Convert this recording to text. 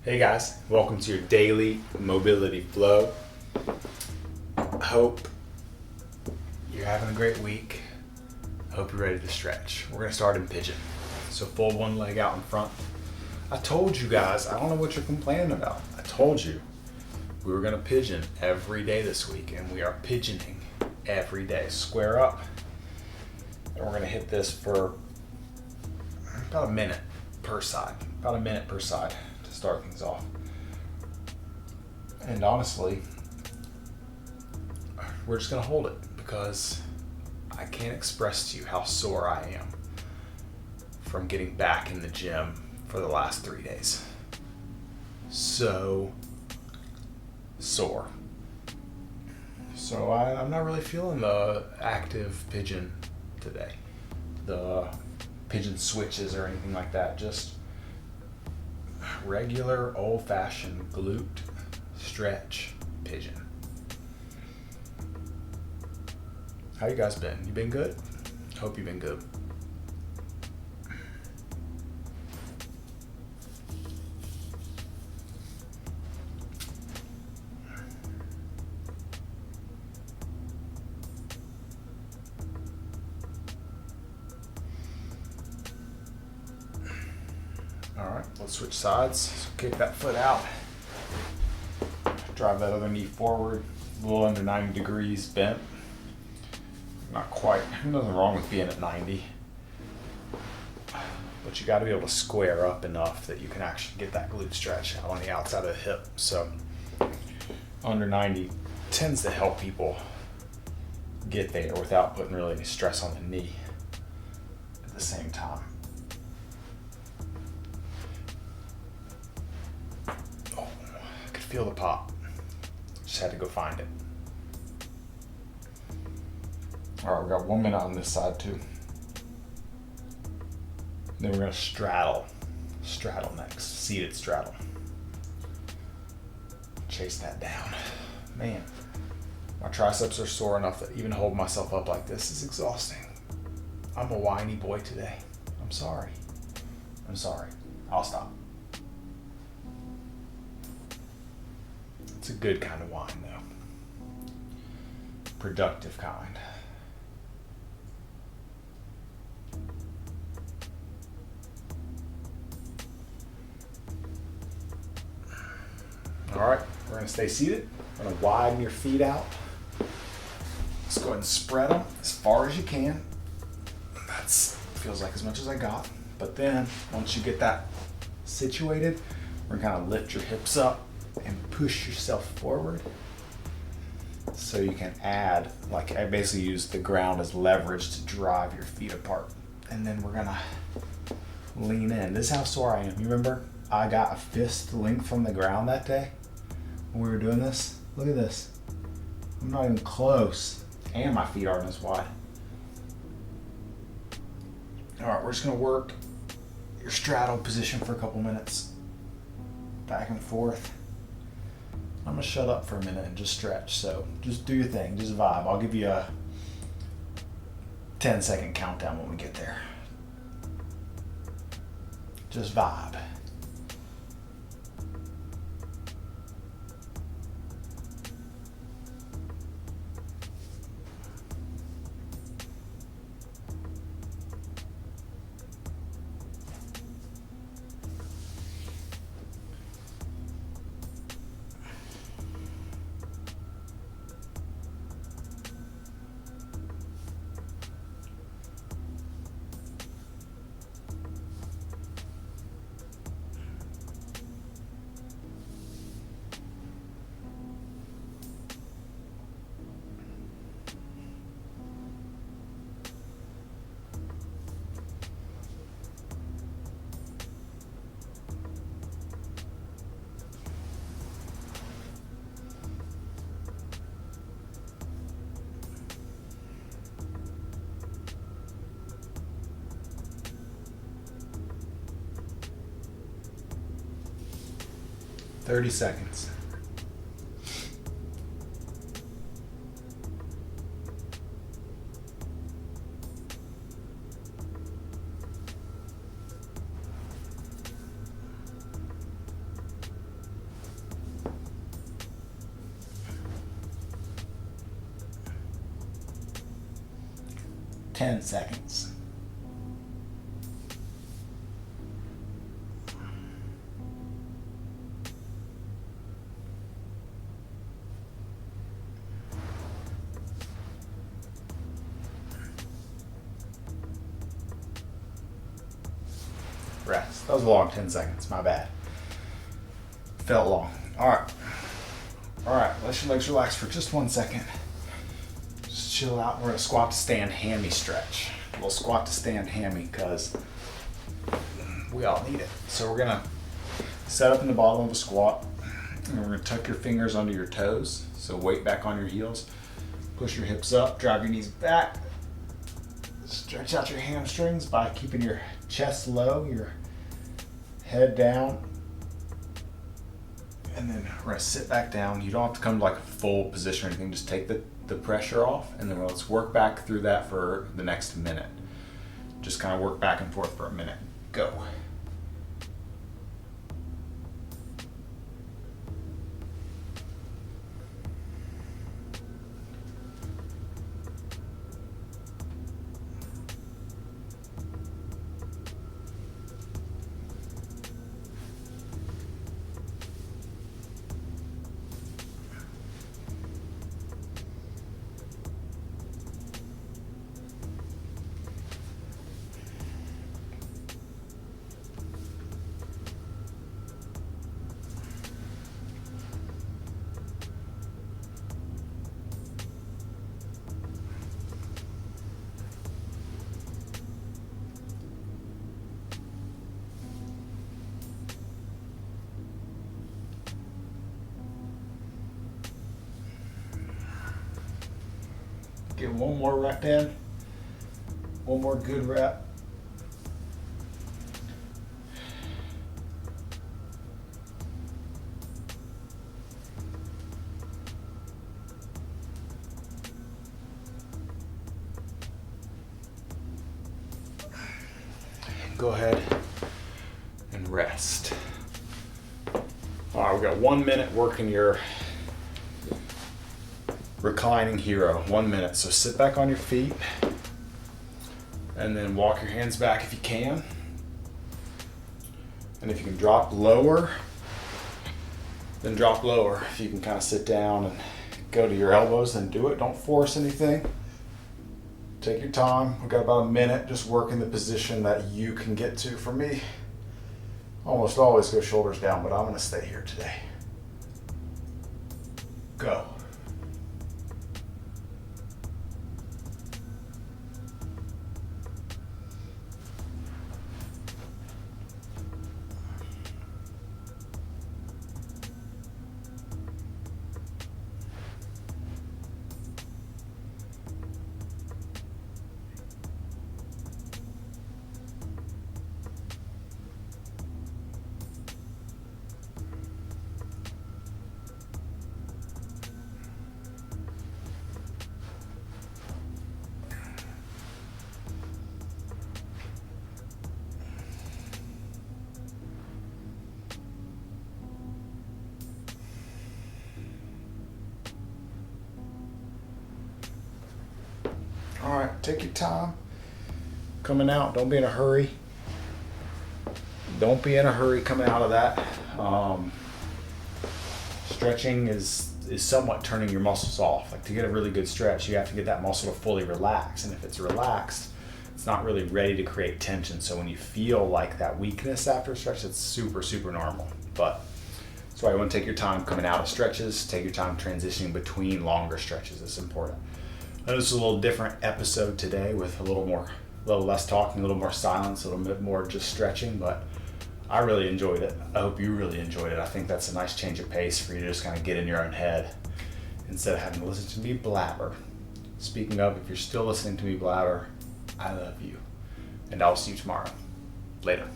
Hey guys, welcome to your daily mobility flow. Hope you're having a great week. Hope you're ready to stretch. We're gonna start in pigeon. So fold one leg out in front. I told you guys, I don't know what you're complaining about. I told you we were gonna pigeon every day this week, and we are pigeoning every day. Square up. And we're gonna hit this for about a minute per side. To start things off. And honestly, we're just gonna hold it because I can't express to you how sore I am from getting back in the gym for the last 3 days. So sore. So I'm not really feeling the active pigeon today. The pigeon switches or anything like that. Just regular old-fashioned glute stretch pigeon. How you guys been? You been good? Hope you've been good. All right, let's switch sides. So kick that foot out. Drive that other knee forward, a little under 90 degrees bent. Not quite. There's nothing wrong with being at 90. But you got to be able to square up enough that you can actually get that glute stretch out on the outside of the hip. So under 90 tends to help people get there without putting really any stress on the knee at the same time. Oh, I could feel the pop. Just had to go find it. All right, we got 1 minute on this side too. Then we're gonna straddle next, seated straddle. Chase that down. Man, my triceps are sore enough that even holding myself up like this is exhausting. I'm a whiny boy today. I'm sorry. I'll stop. It's a good kind of whine though. Productive kind. All right, we're gonna stay seated. We're gonna widen your feet out. Let's go ahead and spread them as far as you can. That's feels like as much as I got. But then once you get that situated, we're gonna kind of lift your hips up and push yourself forward. So you can add, like I basically use the ground as leverage to drive your feet apart. And then we're gonna lean in. This is how sore I am. You remember I got a fist length from the ground that day when we were doing this? Look at this. I'm not even close. And my feet aren't as wide. All right, we're just gonna work your straddle position for a couple minutes. Back and forth. I'm gonna shut up for a minute and just stretch. So just do your thing, just vibe. I'll give you a 10-second countdown when we get there. Just vibe. "30 seconds. 10 seconds. Rest. That was a long 10 seconds, my bad. Felt long. Alright, let your legs relax for just 1 second. Just chill out. We're gonna squat to stand hammy stretch. We'll squat to stand hammy because we all need it. So we're gonna set up in the bottom of a squat, and we're gonna tuck your fingers under your toes. So weight back on your heels. Push your hips up, drive your knees back. Stretch out your hamstrings by keeping your chest low, your head down. And then we're gonna sit back down. You don't have to come to like a full position or anything. Just take the pressure off, and then let's work back through that for the next minute. Just kind of work back and forth for a minute. Go. Get one more rep in. One more good rep. Go ahead and rest. All right, we got 1 minute working your reclining hero. 1 minute. So sit back on your feet and then walk your hands back if you can. And if you can drop lower, then drop lower. If you can kind of sit down and go to your elbows, then do it. Don't force anything. Take your time. We've got about a minute just working the position that you can get to. For me, almost always go shoulders down, but I'm going to stay here today. Go. All right, take your time. Coming out, don't be in a hurry. Don't be in a hurry coming out of that. Stretching is somewhat turning your muscles off. Like to get a really good stretch, you have to get that muscle to fully relax. And if it's relaxed, it's not really ready to create tension. So when you feel like that weakness after a stretch, it's super, super normal. But that's why you want to take your time coming out of stretches, take your time transitioning between longer stretches. It's important. I know this is a little different episode today with a little less talking, a little more silence, a little bit more just stretching, but I really enjoyed it. I hope you really enjoyed it. I think that's a nice change of pace for you to just kind of get in your own head instead of having to listen to me blabber. Speaking of, if you're still listening to me blabber, I love you. And I'll see you tomorrow. Later.